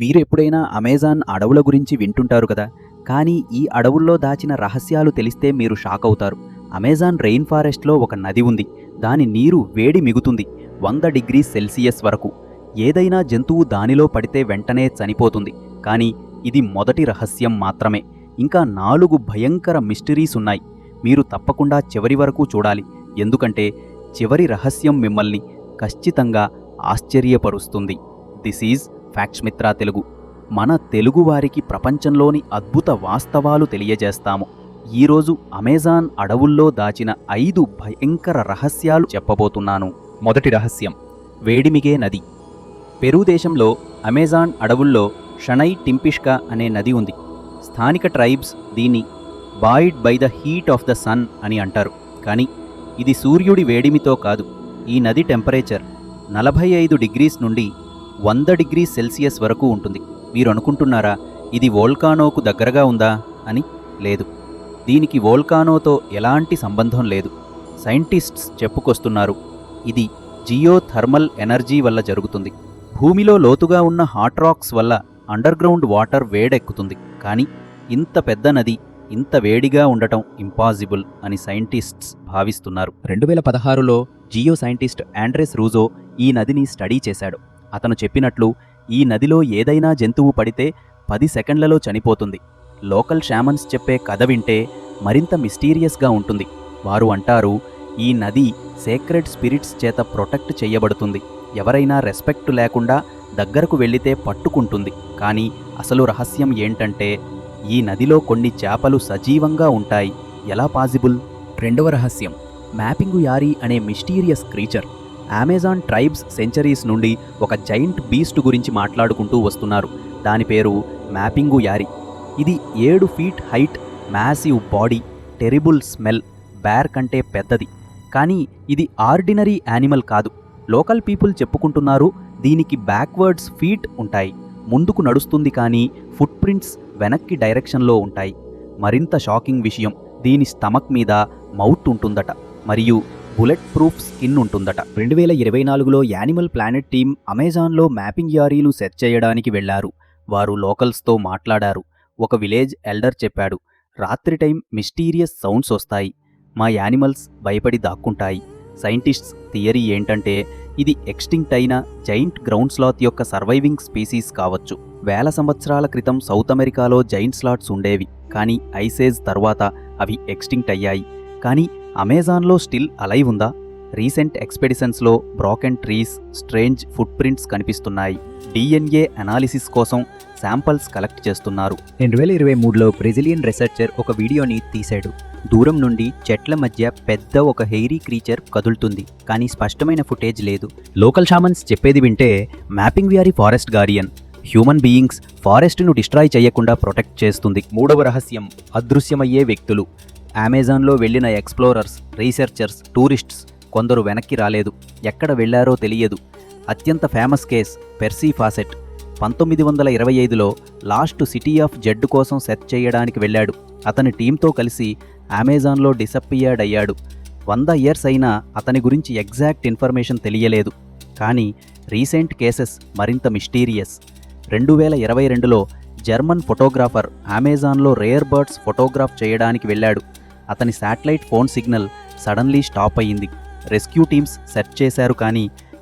మీరు ఎప్పుడైనా అమెజాన్ అడవుల గురించి వింటుంటారు కదా, కానీ ఈ అడవుల్లో దాచిన రహస్యాలు తెలిస్తే మీరు షాక్ అవుతారు. అమెజాన్ రెయిన్ ఫారెస్ట్లో ఒక నది ఉంది. దాని నీరు వేడి మిగుతుంది 100 డిగ్రీ సెల్సియస్ వరకు. ఏదైనా జంతువు దానిలో పడితే వెంటనే చనిపోతుంది. కానీ ఇది మొదటి రహస్యం మాత్రమే. ఇంకా 4 భయంకర మిస్టరీస్ ఉన్నాయి. మీరు తప్పకుండా చివరి వరకు చూడాలి, ఎందుకంటే చివరి రహస్యం మిమ్మల్ని ఖచ్చితంగా ఆశ్చర్యపరుస్తుంది. This is facts Mitra Telugu. మన తెలుగువారికి ప్రపంచంలోని అద్భుత వాస్తవాలు తెలియజేస్తాము. ఈరోజు అమెజాన్ అడవుల్లో దాచిన 5 భయంకర రహస్యాలు చెప్పబోతున్నాను. మొదటి రహస్యం, వేడిమిగే నది. పెరూ దేశంలో అమెజాన్ అడవుల్లో షనై టింపిష్కా అనే నది ఉంది. స్థానిక ట్రైబ్స్ దీన్ని boiled by the heat of the sun అని అంటారు. కానీ ఇది సూర్యుడి వేడిమితో కాదు. ఈ నది టెంపరేచర్ 45 డిగ్రీస్ నుండి 100 డిగ్రీ సెల్సియస్ వరకు ఉంటుంది. మీరు అనుకుంటున్నారా ఇది వోల్కానోకు దగ్గరగా ఉందా అని? లేదు, దీనికి వోల్కానోతో ఎలాంటి సంబంధం లేదు. సైంటిస్ట్స్ చెప్పుకొస్తున్నారు ఇది జియోథర్మల్ ఎనర్జీ వల్ల జరుగుతుంది. భూమిలో లోతుగా ఉన్న హాట్ రాక్స్ వల్ల అండర్గ్రౌండ్ వాటర్ వేడెక్కుతుంది. కానీ ఇంత పెద్ద నది ఇంత వేడిగా ఉండటం ఇంపాసిబుల్ అని సైంటిస్ట్స్ భావిస్తున్నారు. 2016లో జియో సైంటిస్ట్ ఆండ్రెస్ రూజో ఈ నదిని స్టడీ చేశాడు. అతను చెప్పినట్లు ఈ నదిలో ఏదైనా జంతువు పడితే 10 సెకండ్లలో చనిపోతుంది. లోకల్ షామన్స్ చెప్పే కథ వింటే మరింత మిస్టీరియస్గా ఉంటుంది. వారు అంటారు ఈ నది సేక్రెడ్ స్పిరిట్స్ చేత ప్రొటెక్ట్ చేయబడుతుంది. ఎవరైనా రెస్పెక్ట్ లేకుండా దగ్గరకు వెళ్లితే పట్టుకుంటుంది. కానీ అసలు రహస్యం ఏంటంటే ఈ నదిలో కొన్ని చేపలు సజీవంగా ఉంటాయి. ఎలా పాసిబుల్? రెండవ రహస్యం, మ్యాపింగు యారీ అనే mysterious creature. Amazon tribes centuries నుండి ఒక జైంట్ బీస్ట్ గురించి మాట్లాడుకుంటూ వస్తున్నారు. దాని పేరు మ్యాపింగు యారీ. ఇది 7 feet height, massive body, terrible smell, bear కంటే పెద్దది. కానీ ఇది ఆర్డినరీ యానిమల్ కాదు. లోకల్ పీపుల్ చెప్పుకుంటున్నారు దీనికి బ్యాక్వర్డ్స్ ఫీట్ ఉంటాయి. ముందుకు నడుస్తుంది కానీ ఫుట్ ప్రింట్స్ వెనక్కి డైరెక్షన్లో ఉంటాయి. మరింత షాకింగ్ విషయం, దీని స్టమక్ మీద మౌత్ ఉంటుందట మరియు బుల్లెట్ ప్రూఫ్ స్కిన్ ఉంటుందట. 2024లో యానిమల్ ప్లానెట్ టీం అమెజాన్లో మ్యాపింగ్ యారీలు సెర్చ్ చేయడానికి వెళ్లారు. వారు లోకల్స్తో మాట్లాడారు. ఒక విలేజ్ ఎల్డర్ చెప్పాడు, రాత్రి టైం మిస్టీరియస్ సౌండ్స్ వస్తాయి. మా యానిమల్స్ భయపడి దాక్కుంటాయి. సైంటిస్ట్స్ థియరీ ఏంటంటే ఇది ఎక్స్టింక్ట్ అయిన జైంట్ గ్రౌండ్ స్లాత్ యొక్క సర్వైవింగ్ స్పీసీస్ కావచ్చు. వేల సంవత్సరాల క్రితం సౌత్ అమెరికాలో జైంట్ స్లాట్స్ ఉండేవి. కానీ ఐసేజ్ తర్వాత అవి ఎక్స్టింక్ట్ అయ్యాయి. కానీ అమెజాన్లో స్టిల్ అలైవ్ ఉందా? రీసెంట్ ఎక్స్పెడిషన్స్లో broken trees, strange footprints కనిపిస్తున్నాయి. DNA అనాలిసిస్ కోసం శాంపల్స్ కలెక్ట్ చేస్తున్నారు. 2023లో బ్రెజిలియన్ రీసెర్చర్ ఒక వీడియోని తీశాడు. దూరం నుండి చెట్ల మధ్య పెద్ద ఒక హెయిరీ క్రీచర్ కదులుతుంది. కానీ స్పష్టమైన ఫుటేజ్ లేదు. లోకల్ షామన్స్ చెప్పేది వింటే Mapinguari forest guardian. Human beings ఫారెస్ట్ను డిస్ట్రాయ్ చేయకుండా ప్రొటెక్ట్ చేస్తుంది. మూడవ రహస్యం, అదృశ్యమయ్యే వ్యక్తులు. అమెజాన్లో వెళ్లిన ఎక్స్ప్లోరర్స్, రీసెర్చర్స్, టూరిస్ట్స్ కొందరు వెనక్కి రాలేదు. ఎక్కడ వెళ్లారో తెలియదు. అత్యంత ఫేమస్ కేస్ పెర్సీ ఫాసెట్. 1925లో లాస్ట్ సిటీ ఆఫ్ జెడ్ కోసం సెర్చ్ చేయడానికి వెళ్ళాడు. అతని టీంతో కలిసి అమెజాన్లో డిసప్పియర్డ్ అయ్యాడు. 100 ఇయర్స్ అయినా అతని గురించి ఎగ్జాక్ట్ ఇన్ఫర్మేషన్ తెలియలేదు. కానీ రీసెంట్ కేసెస్ మరింత మిస్టీరియస్. 2022లో జర్మన్ ఫోటోగ్రాఫర్ అమెజాన్లో రేర్ బర్డ్స్ ఫోటోగ్రాఫ్ చేయడానికి వెళ్ళాడు. అతని satellite phone signal suddenly stop అయ్యింది. రెస్క్యూ టీమ్స్ సెర్చ్ చేశారు కానీ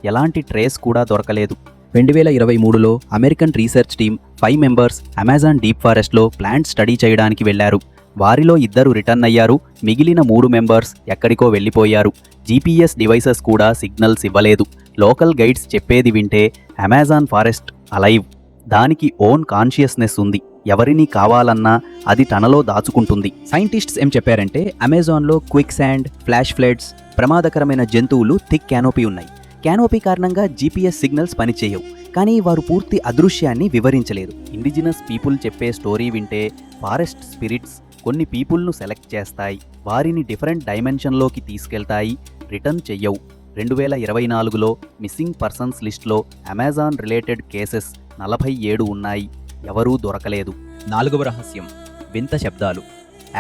ఎలాంటి ట్రేస్ కూడా దొరకలేదు. 2023లో American research team 5 members Amazon deep ఫారెస్ట్లో ప్లాంట్ స్టడీ చేయడానికి వెళ్లారు. వారిలో 2 రిటర్న్ అయ్యారు. మిగిలిన 3 మెంబర్స్ ఎక్కడికో వెళ్ళిపోయారు. GPS డివైసెస్ కూడా సిగ్నల్స్ ఇవ్వలేదు. లోకల్ గైడ్స్ చెప్పేది వింటే అమెజాన్ ఫారెస్ట్ అలైవ్. దానికి ఓన్ కాన్షియస్నెస్ ఉంది. ఎవరిని కావాలన్నా అది తనలో దాచుకుంటుంది. సైంటిస్ట్స్ ఏం చెప్పారంటే అమెజాన్లో క్విక్ శాండ్, ఫ్లాష్ ఫ్లడ్స్, ప్రమాదకరమైన జంతువులు, థిక్ క్యానోపీ ఉన్నాయి. క్యానోపీ కారణంగా GPS సిగ్నల్స్ పనిచేయవు. కానీ వారు పూర్తి అదృశ్యాన్ని వివరించలేదు. ఇండిజినస్ పీపుల్ చెప్పే స్టోరీ వింటే ఫారెస్ట్ స్పిరిట్స్ కొన్ని పీపుల్ను సెలెక్ట్ చేస్తాయి. వారిని డిఫరెంట్ డైమెన్షన్లోకి తీసుకెళ్తాయి. రిటర్న్ చెయ్యవు. 2024లో మిస్సింగ్ పర్సన్స్ లిస్ట్లో అమెజాన్ రిలేటెడ్ కేసెస్ 47 ఉన్నాయి. ఎవరూ దొరకలేదు. 4వ రహస్యం, వింత శబ్దాలు.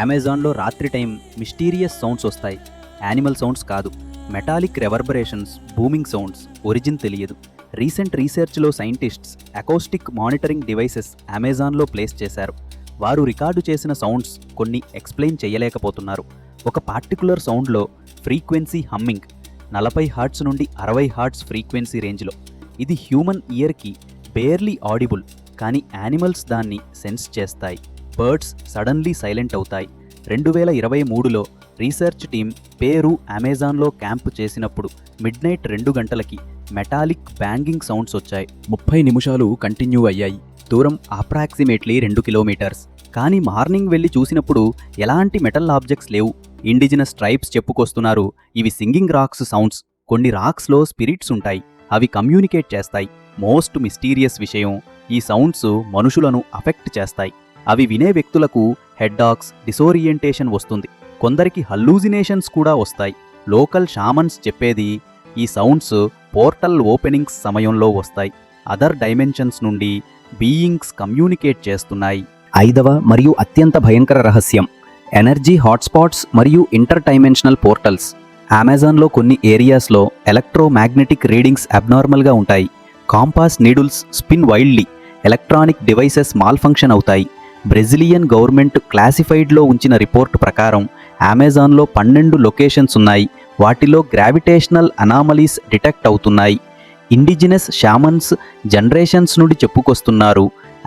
అమెజాన్లో రాత్రి టైం మిస్టీరియస్ సౌండ్స్ వస్తాయి. యానిమల్ సౌండ్స్ కాదు, metallic reverberations, booming sounds. Origin తెలియదు. రీసెంట్ రీసెర్చ్లో సైంటిస్ట్స్ అకౌస్టిక్ మానిటరింగ్ డివైసెస్ అమెజాన్లో ప్లేస్ చేశారు. వారు రికార్డు చేసిన సౌండ్స్ కొన్ని ఎక్స్ప్లెయిన్ చేయలేకపోతున్నారు. ఒక పార్టికులర్ సౌండ్లో ఫ్రీక్వెన్సీ హమ్మింగ్ 40 హర్ట్జ్ నుండి 60 హర్ట్జ్ ఫ్రీక్వెన్సీ రేంజ్లో. ఇది హ్యూమన్ ఇయర్కి బేర్లీ ఆడిబుల్, కానీ యానిమల్స్ దాన్ని సెన్స్ చేస్తాయి. బర్డ్స్ సడన్లీ సైలెంట్ అవుతాయి. 2023లో రీసెర్చ్ టీం పేరు అమెజాన్లో క్యాంప్ చేసినప్పుడు మిడ్నైట్ 2 గంటలకి మెటాలిక్ బ్యాంగింగ్ సౌండ్స్ వచ్చాయి. 30 నిమిషాలు కంటిన్యూ అయ్యాయి. దూరం అప్రాక్సిమేట్లీ 2 కిలోమీటర్స్. కానీ మార్నింగ్ వెళ్ళి చూసినప్పుడు ఎలాంటి మెటల్ ఆబ్జెక్ట్స్ లేవు. ఇండిజినస్ ట్రైబ్స్ చెప్పుకొస్తున్నారు, ఇవి సింగింగ్ రాక్స్ సౌండ్స్. కొన్ని రాక్స్లో స్పిరిట్స్ ఉంటాయి, అవి కమ్యూనికేట్ చేస్తాయి. మోస్ట్ మిస్టీరియస్ విషయం, ఈ సౌండ్స్ మనుషులను అఫెక్ట్ చేస్తాయి. అవి వినే వ్యక్తులకు హెడ్డాక్స్, డిసోరియంటేషన్ వస్తుంది. కొందరికి హల్లూజినేషన్స్ కూడా వస్తాయి. లోకల్ షామన్స్ చెప్పేది ఈ సౌండ్స్ పోర్టల్ ఓపెనింగ్స్ సమయంలో వస్తాయి. అదర్ డైమెన్షన్స్ నుండి బీయింగ్స్ కమ్యూనికేట్ చేస్తున్నాయి. 5వ మరియు అత్యంత భయంకర రహస్యం, ఎనర్జీ హాట్స్పాట్స్ మరియు ఇంటర్ డైమెన్షనల్ పోర్టల్స్. అమెజాన్లో కొన్ని ఏరియాస్లో ఎలక్ట్రోమాగ్నెటిక్ రీడింగ్స్ అబ్నార్మల్గా ఉంటాయి. Compass needles spin wildly, electronic devices malfunction అవుతాయి. బ్రెజిలియన్ గవర్నమెంట్ క్లాసిఫైడ్లో ఉంచిన రిపోర్ట్ ప్రకారం అమెజాన్లో 12 లొకేషన్స్ ఉన్నాయి. వాటిలో గ్రావిటేషనల్ అనామలీస్ డిటెక్ట్ అవుతున్నాయి. ఇండిజినస్ షామన్స్ జనరేషన్స్ నుండి చెప్పుకొస్తున్నారు,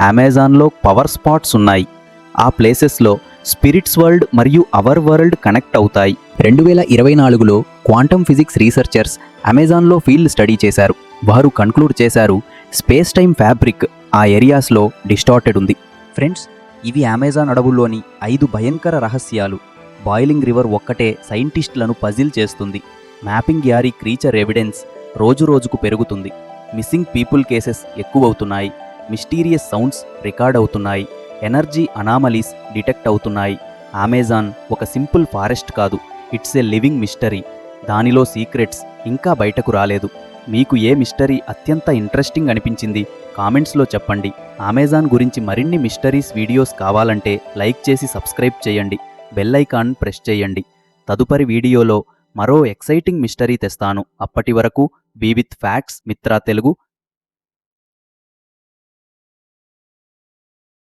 అమెజాన్లో పవర్ స్పాట్స్ ఉన్నాయి. ఆ ప్లేసెస్లో స్పిరిట్స్ వరల్డ్ మరియు అవర్ వరల్డ్ కనెక్ట్ అవుతాయి. 2024లో క్వాంటమ్ ఫిజిక్స్ రీసెర్చర్స్ అమెజాన్లో ఫీల్డ్ స్టడీ చేశారు. వారు కన్క్లూడ్ చేశారు, స్పేస్ టైమ్ ఫ్యాబ్రిక్ ఆ ఏరియాస్లో డిస్టార్టెడ్ ఉంది. ఫ్రెండ్స్, ఇవి అమెజాన్ అడవుల్లోని 5 భయంకర రహస్యాలు. బాయిలింగ్ రివర్ ఒక్కటే సైంటిస్టులను పజిల్ చేస్తుంది. మ్యాపింగ్ యారీ క్రీచర్ ఎవిడెన్స్ రోజురోజుకు పెరుగుతుంది. మిస్సింగ్ పీపుల్ కేసెస్ ఎక్కువవుతున్నాయి. మిస్టీరియస్ సౌండ్స్ రికార్డ్ అవుతున్నాయి. ఎనర్జీ అనామలీస్ డిటెక్ట్ అవుతున్నాయి. అమెజాన్ ఒక సింపుల్ ఫారెస్ట్ కాదు, ఇట్స్ ఏ లివింగ్ మిస్టరీ. దానిలో సీక్రెట్స్ ఇంకా బయటకు రాలేదు. మీకు ఏ మిస్టరీ అత్యంత ఇంట్రెస్టింగ్ అనిపించింది కామెంట్స్లో చెప్పండి. అమెజాన్ గురించి మరిన్ని మిస్టరీస్ వీడియోస్ కావాలంటే లైక్ చేసి సబ్స్క్రైబ్ చేయండి. బెల్ ఐకాన్ ప్రెస్ చేయండి. తదుపరి వీడియోలో మరో ఎక్సైటింగ్ మిస్టరీ తెస్తాను. అప్పటి వరకు be with facts Mitra Telugu.